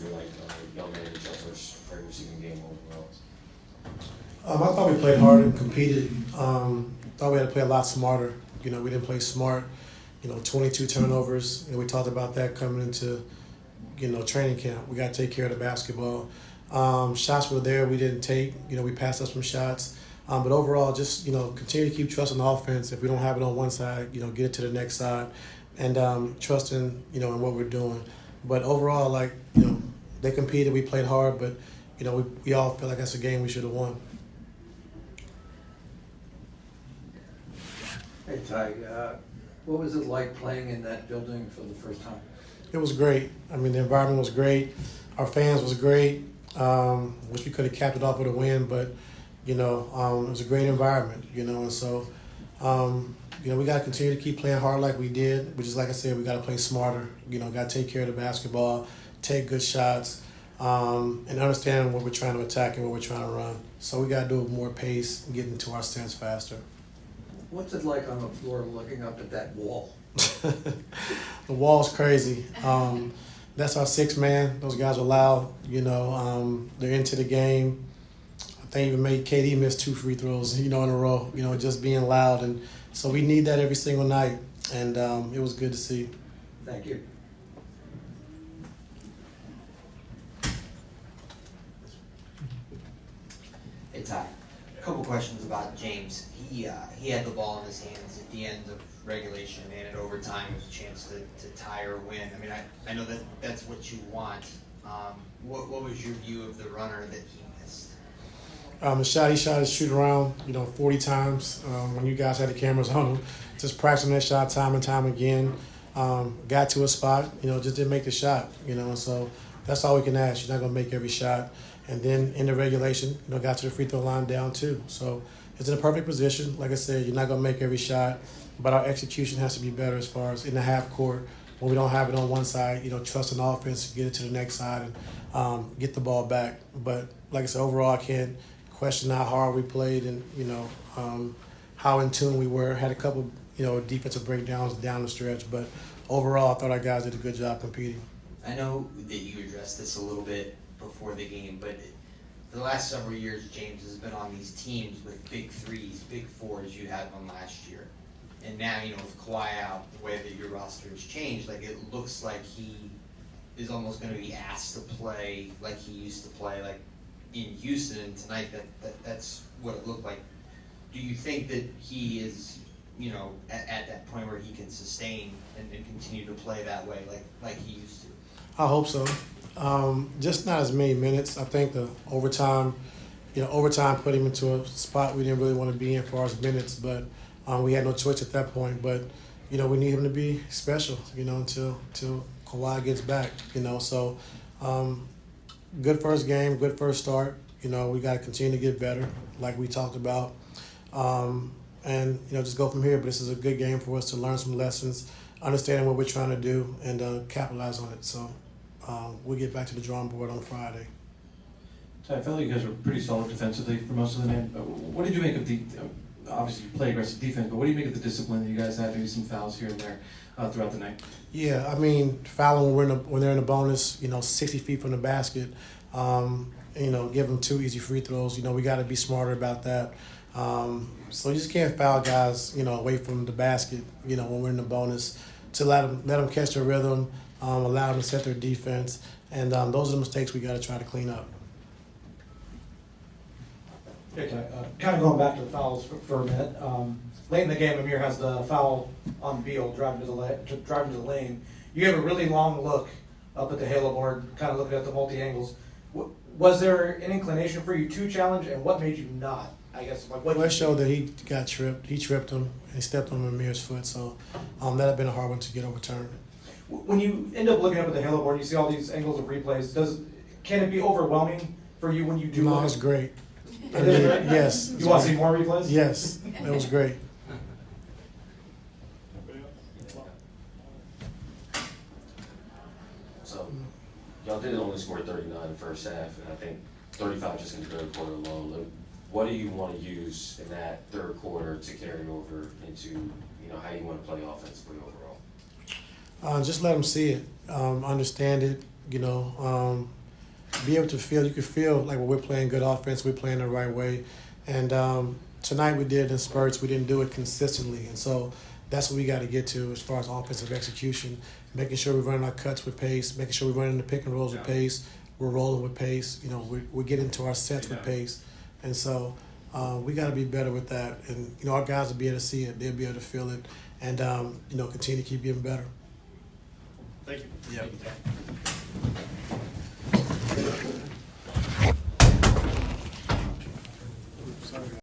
feel like y'all managed y'all's first regular season game overall? I thought we played hard and competed. Thought we had to play a lot smarter. We didn't play smart. 22 turnovers. We talked about that coming into, training camp. We got to take care of the basketball. Shots were there. We didn't take. We passed up some shots. But overall, just, continue to keep trusting the offense. If we don't have it on one side, get it to the next side. And trusting, in what we're doing. But overall, they competed. We played hard. But, we all feel like that's a game we should have won. Hey, Ty, what was it like playing in that building for the first time? It was great. The environment was great. Our fans was great. Wish we could have capped it off with a win, but, it was a great environment, and so, we got to continue to keep playing hard like we did, which is, like I said, we got to play smarter, got to take care of the basketball, take good shots, and understand what we're trying to attack and what we're trying to run. So we got to do it with more pace and get into our stance faster. What's it like on the floor looking up at that wall? The wall's crazy. That's our sixth man. Those guys are loud. They're into the game. I think even made KD miss 2 free throws, in a row. Just being loud, and so we need that every single night. And it was good to see. Thank you. Hey Ty, a couple questions about James. He had the ball in his hands at the end of regulation and in overtime with a chance to tie or win. I know that that's what you want. What was your view of the runner that he missed? He shot his shoot around, 40 times. When you guys had the cameras on him, just practicing that shot time and time again. Got to a spot, just didn't make the shot, and so that's all we can ask. You're not going to make every shot. And then in the regulation, got to the free throw line down 2. So it's in a perfect position. Like I said, you're not going to make every shot, but our execution has to be better as far as in the half court. When we don't have it on one side, trust an offense to get it to the next side and get the ball back. But like I said, overall, I can't question how hard we played and, how in tune we were. Had a couple, defensive breakdowns down the stretch, but overall, I thought our guys did a good job competing. I know that you addressed this a little bit before the game, but for the last several years, James has been on these teams with big threes, big fours. You had one last year. And now, with Kawhi out, the way that your roster has changed, it looks like he is almost going to be asked to play like he used to play, in Houston. And tonight, that's what it looked like. Do you think that he is, at that point where he can sustain and continue to play that way like he used to? I hope so. Just not as many minutes. I think the overtime put him into a spot we didn't really want to be in as far as minutes, but we had no choice at that point. But, we need him to be special, until Kawhi gets back, So good first game, good first start. We got to continue to get better, like we talked about. And, just go from here. But this is a good game for us to learn some lessons, understanding what we're trying to do, and capitalize on it. So we'll get back to the drawing board on Friday. So I felt like you guys were pretty solid defensively for most of the game. What did you make of the, obviously you play aggressive defense, but what do you make of the discipline that you guys had, maybe some fouls here and there throughout the night? Yeah, fouling when they're in the bonus, 60 feet from the basket, give them 2 easy free throws. We got to be smarter about that. So you just can't foul guys, away from the basket, when we're in the bonus, to let them catch their rhythm, allow them to set their defense, and those are the mistakes we got to try to clean up. Okay, kind of going back to the fouls for a minute. Late in the game, Amir has the foul on Beal driving to the lane. You have a really long look up at the Halo board, kind of looking at the multi-angles. Was there an inclination for you to challenge, and what made you not? I guess Well, it showed that he got tripped. He tripped him, and he stepped on Amir's foot. So that had been a hard one to get overturned. When you end up looking up at the Halo board, you see all these angles of replays. Can it be overwhelming for you when you do? No, it's great. Yes. You want to see more replays? Yes, it was great. So y'all did only score 39 in the first half, and I think 35 just in the third quarter alone. What do you want to use in that third quarter to carry over into how you want to play offensively overall? Just let them see it, understand it, Be able to feel, you can feel like when we're playing good offense, we're playing the right way. And tonight we did it in spurts, we didn't do it consistently. And so that's what we got to get to as far as offensive execution, making sure we're running our cuts with pace, making sure we're running the pick and rolls with pace, we're rolling with pace, we're getting to our sets with pace. And so we got to be better with that. And, our guys will be able to see it, they'll be able to feel it, and, continue to keep getting better. Thank you. Yeah. Thank you, Ty.